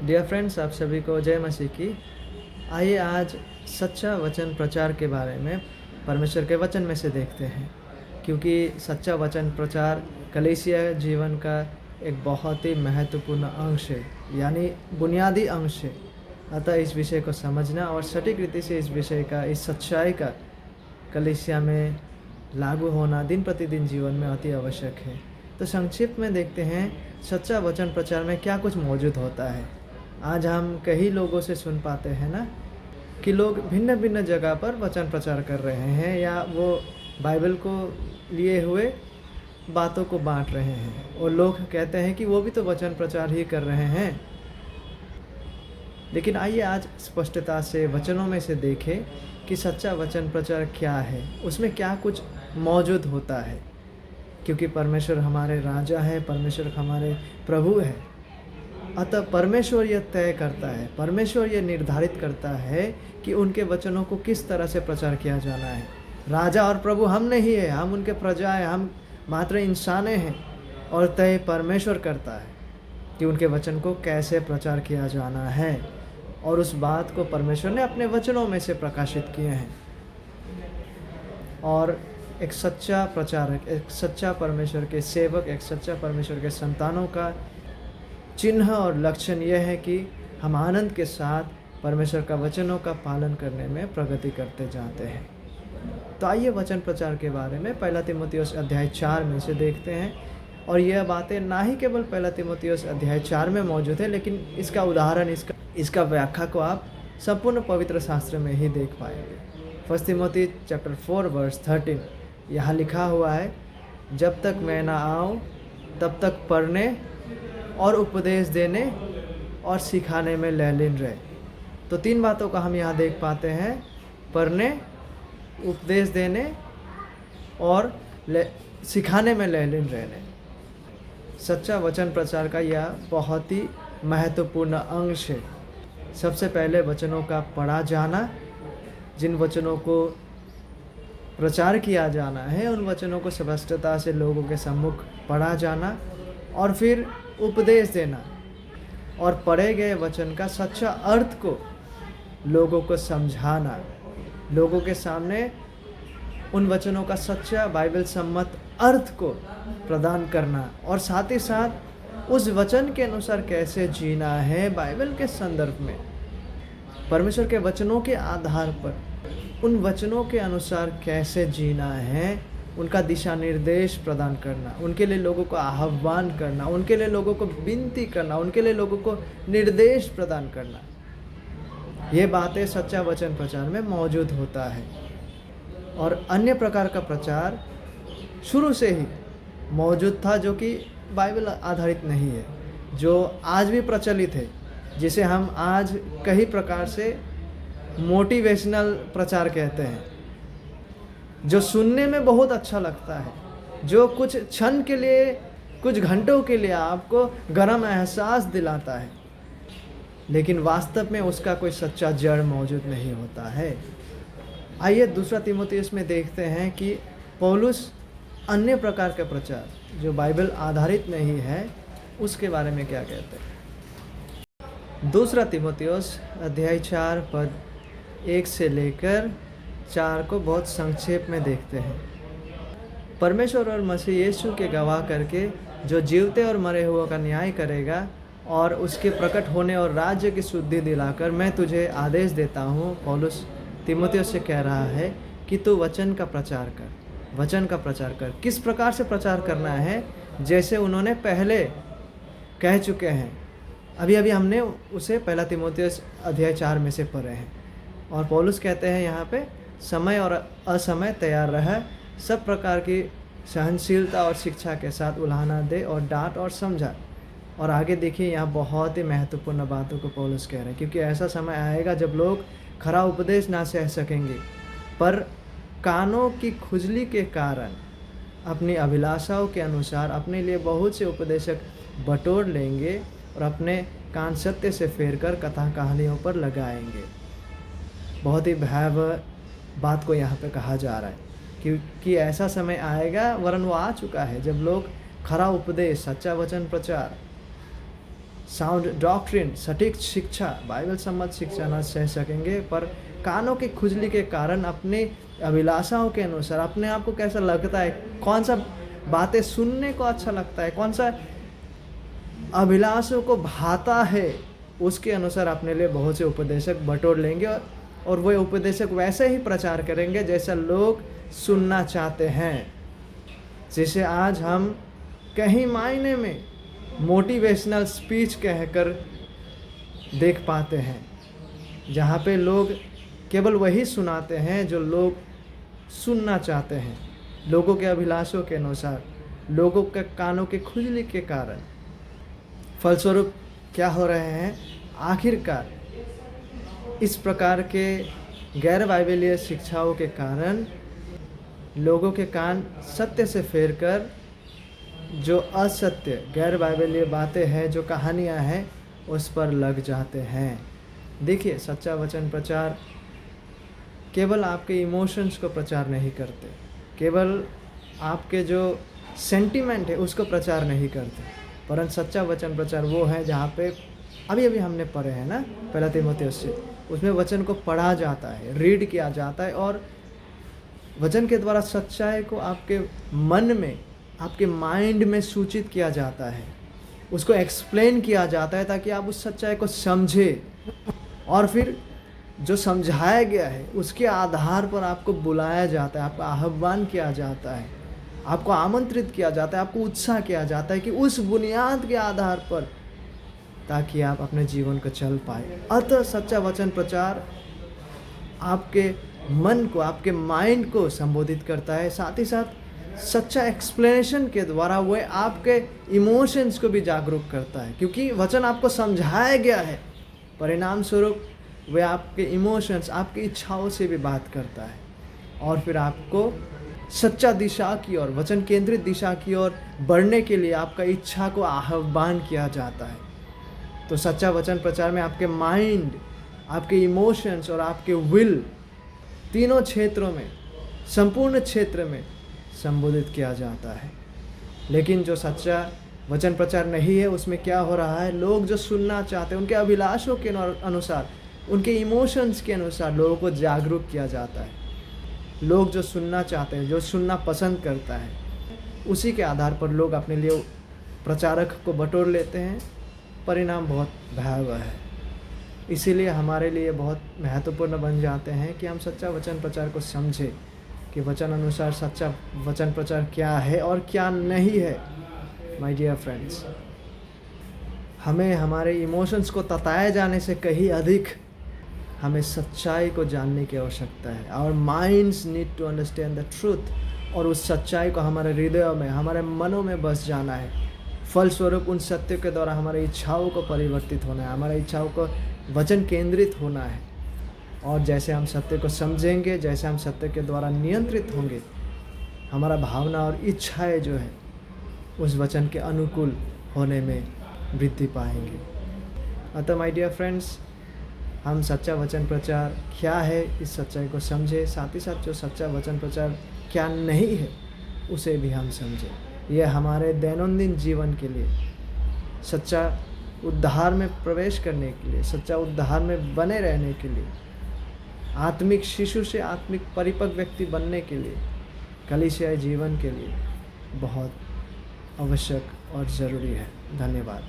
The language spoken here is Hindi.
डियर फ्रेंड्स, आप सभी को जय मसीह की। आइए आज सच्चा वचन प्रचार के बारे में परमेश्वर के वचन में से देखते हैं, क्योंकि सच्चा वचन प्रचार कलीसिया जीवन का एक बहुत ही महत्वपूर्ण अंश है, यानी बुनियादी अंश है। अतः इस विषय को समझना और सटीक रीति से इस विषय का, इस सच्चाई का कलीसिया में लागू होना दिन प्रतिदिन जीवन में अति आवश्यक है। तो संक्षिप्त में देखते हैं सच्चा वचन प्रचार में क्या कुछ मौजूद होता है। आज हम कई लोगों से सुन पाते हैं ना कि लोग भिन्न भिन्न जगह पर वचन प्रचार कर रहे हैं, या वो बाइबल को लिए हुए बातों को बांट रहे हैं, और लोग कहते हैं कि वो भी तो वचन प्रचार ही कर रहे हैं। लेकिन आइए आज स्पष्टता से वचनों में से देखें कि सच्चा वचन प्रचार क्या है, उसमें क्या कुछ मौजूद होता है। क्योंकि परमेश्वर हमारे राजा है, परमेश्वर हमारे प्रभु है। अतः परमेश्वर यह तय करता है, परमेश्वर यह निर्धारित करता है कि उनके वचनों को किस तरह से प्रचार किया जाना है। राजा और प्रभु हम नहीं है, हम उनके प्रजा हैं, हम मात्र इंसाने हैं, और तय परमेश्वर करता है कि उनके वचन को कैसे प्रचार किया जाना है, और उस बात को परमेश्वर ने अपने वचनों में से प्रकाशित किए हैं। और एक सच्चा प्रचारक, एक सच्चा परमेश्वर के सेवक, एक सच्चा परमेश्वर के संतानों का चिन्ह और लक्षण यह है कि हम आनंद के साथ परमेश्वर का वचनों का पालन करने में प्रगति करते जाते हैं। तो आइए वचन प्रचार के बारे में 1 तीमुथियुस अध्याय 4 में से देखते हैं। और यह बातें ना ही केवल 1 तीमुथियुस अध्याय 4 में मौजूद है, लेकिन इसका उदाहरण, इसका व्याख्या को आप संपूर्ण पवित्र शास्त्र में ही देख पाएंगे। 1 तीमुथी चैप्टर 4 वर्स 13 यहाँ लिखा हुआ है, जब तक मैं ना आऊँ तब तक पढ़ने और उपदेश देने और सिखाने में लयलीन रहे। तो 3 बातों का हम यहाँ देख पाते हैं: पढ़ने, उपदेश देने और सिखाने में लयलीन रहने। सच्चा वचन प्रचार का यह बहुत ही महत्वपूर्ण अंश है। सबसे पहले वचनों का पढ़ा जाना, जिन वचनों को प्रचार किया जाना है उन वचनों को स्पष्टता से लोगों के सम्मुख पढ़ा जाना, और फिर उपदेश देना, और पढ़े गए वचन का सच्चा अर्थ को लोगों को समझाना, लोगों के सामने उन वचनों का सच्चा बाइबल सम्मत अर्थ को प्रदान करना, और साथ ही साथ उस वचन के अनुसार कैसे जीना है बाइबल के संदर्भ में। परमेश्वर के वचनों के आधार पर उन वचनों के अनुसार कैसे जीना है, उनका दिशा निर्देश प्रदान करना, उनके लिए लोगों को आह्वान करना, उनके लिए लोगों को विनती करना, उनके लिए लोगों को निर्देश प्रदान करना। ये बातें सच्चा वचन प्रचार में मौजूद होता है। और अन्य प्रकार का प्रचार शुरू से ही मौजूद था, जो कि बाइबल आधारित नहीं है, जो आज भी प्रचलित है, जिसे हम आज कई प्रकार से मोटिवेशनल प्रचार कहते हैं, जो सुनने में बहुत अच्छा लगता है, जो कुछ क्षण के लिए, कुछ घंटों के लिए आपको गर्म एहसास दिलाता है, लेकिन वास्तव में उसका कोई सच्चा जड़ मौजूद नहीं होता है। आइए 2 तीमुथियुस में देखते हैं कि पौलुस अन्य प्रकार का प्रचार जो बाइबल आधारित नहीं है उसके बारे में क्या कहते हैं। 2 तीमुथियुस अध्याय 4 पद 1 से लेकर 4 को बहुत संक्षेप में देखते हैं। परमेश्वर और मसीह यीशु के गवाह करके, जो जीवते और मरे हुओं का न्याय करेगा, और उसके प्रकट होने और राज्य की शुद्धि दिलाकर, मैं तुझे आदेश देता हूँ। पौलुस तीमुथियुस से कह रहा है कि तू वचन का प्रचार कर, वचन का प्रचार कर। किस प्रकार से प्रचार करना है? जैसे उन्होंने पहले कह चुके हैं। अभी अभी हमने उसे 1 तीमुथियुस अध्याय 4 में से पढ़े हैं। और पौलुस कहते हैं यहाँ पे, समय और असमय तैयार रह, सब प्रकार की सहनशीलता और शिक्षा के साथ उलाहना दे और डांट और समझा। और आगे देखिए, यहाँ बहुत ही महत्वपूर्ण बातों को पौलुस कह रहे हैं, क्योंकि ऐसा समय आएगा जब लोग खरा उपदेश ना सह सकेंगे, पर कानों की खुजली के कारण अपनी अभिलाषाओं के अनुसार अपने लिए बहुत से उपदेशक बटोर लेंगे, और अपने कान सत्य से फेर कर कथा कहानियों पर लगाएंगे। बहुत ही भयावह बात को यहाँ पे कहा जा रहा है, क्योंकि ऐसा समय आएगा, वरन वो आ चुका है, जब लोग खरा उपदेश, सच्चा वचन प्रचार साउंड डॉक्ट्रिन, सटीक शिक्षा, बाइबल सम्मत शिक्षा न सह सकेंगे, पर कानों की खुजली के कारण अपनी अभिलाषाओं के अनुसार अपने आप को कैसा लगता है, कौन सा बातें सुनने को अच्छा लगता है, कौन सा अभिलाषों को भाता है, उसके अनुसार अपने लिए बहुत से उपदेशक बटोर लेंगे और वह उपदेशक वैसे ही प्रचार करेंगे जैसा लोग सुनना चाहते हैं। जिसे आज हम कहीं मायने में मोटिवेशनल स्पीच कहकर देख पाते हैं, जहाँ पे लोग केवल वही सुनाते हैं जो लोग सुनना चाहते हैं, लोगों के अभिलाषों के अनुसार, लोगों के कानों की खुजली के कारण। फलस्वरूप क्या हो रहे हैं, आखिरकार इस प्रकार के गैर बाइबलीय शिक्षाओं के कारण लोगों के कान सत्य से फेरकर जो असत्य गैर बाइबलीय बातें हैं, जो कहानियां हैं, उस पर लग जाते हैं। देखिए, सच्चा वचन प्रचार केवल आपके इमोशंस को प्रचार नहीं करते, केवल आपके जो सेंटिमेंट है उसको प्रचार नहीं करते, परंतु सच्चा वचन प्रचार वो है जहाँ पे अभी हमने पढ़े हैं ना, पहला तीमुथियुस से, उसमें वचन को पढ़ा जाता है, रीड किया जाता है और वचन के द्वारा सच्चाई को आपके मन में, आपके माइंड में सूचित किया जाता है, उसको एक्सप्लेन किया जाता है ताकि आप उस सच्चाई को समझें। और फिर जो समझाया गया है उसके आधार पर आपको बुलाया जाता है, आपका आह्वान किया जाता है, आपको आमंत्रित किया जाता है, आपको उत्साह किया जाता है कि उस बुनियाद के आधार पर, ताकि आप अपने जीवन को चल पाए। अतः सच्चा वचन प्रचार आपके मन को, आपके माइंड को संबोधित करता है, साथ ही साथ सच्चा एक्सप्लेनेशन के द्वारा वह आपके इमोशंस को भी जागरूक करता है, क्योंकि वचन आपको समझाया गया है, परिणाम स्वरूप वह आपके इमोशंस, आपकी इच्छाओं से भी बात करता है और फिर आपको सच्चा दिशा की ओर, वचन केंद्रित दिशा की ओर बढ़ने के लिए आपका इच्छा को आह्वान किया जाता है। तो सच्चा वचन प्रचार में आपके माइंड, आपके इमोशंस और आपके विल, तीनों क्षेत्रों में, संपूर्ण क्षेत्र में संबोधित किया जाता है। लेकिन जो सच्चा वचन प्रचार नहीं है, उसमें क्या हो रहा है, लोग जो सुनना चाहते हैं उनके अभिलाषों के अनुसार, उनके इमोशंस के अनुसार लोगों को जागरूक किया जाता है। लोग जो सुनना चाहते हैं, जो सुनना पसंद करता है, उसी के आधार पर लोग अपने लिए प्रचारक को बटोर लेते हैं। परिणाम बहुत भयावह है। इसीलिए हमारे लिए बहुत महत्वपूर्ण बन जाते हैं कि हम सच्चा वचन प्रचार को समझें कि वचन अनुसार सच्चा वचन प्रचार क्या है और क्या नहीं है। माय डियर फ्रेंड्स, हमें हमारे इमोशंस को तताए जाने से कहीं अधिक हमें सच्चाई को जानने की आवश्यकता है। Our minds need to understand the truth, और उस सच्चाई को हमारे हृदयों में, हमारे मनों में बस जाना है। फलस्वरूप उन सत्यों के द्वारा हमारी इच्छाओं को परिवर्तित होना है, हमारी इच्छाओं को वचन केंद्रित होना है। और जैसे हम सत्य को समझेंगे, जैसे हम सत्य के द्वारा नियंत्रित होंगे, हमारा भावना और इच्छाएं जो है उस वचन के अनुकूल होने में वृद्धि पाएंगे। अतः माय डियर फ्रेंड्स, हम सच्चा वचन प्रचार क्या है इस सच्चाई को समझें, साथ ही साथ जो सच्चा वचन प्रचार क्या नहीं है उसे भी हम समझें। यह हमारे दैनंदिन जीवन के लिए, सच्चा उद्धार में प्रवेश करने के लिए, सच्चा उद्धार में बने रहने के लिए, आत्मिक शिशु से आत्मिक परिपक्व व्यक्ति बनने के लिए, कलीसियाई जीवन के लिए बहुत आवश्यक और ज़रूरी है। धन्यवाद।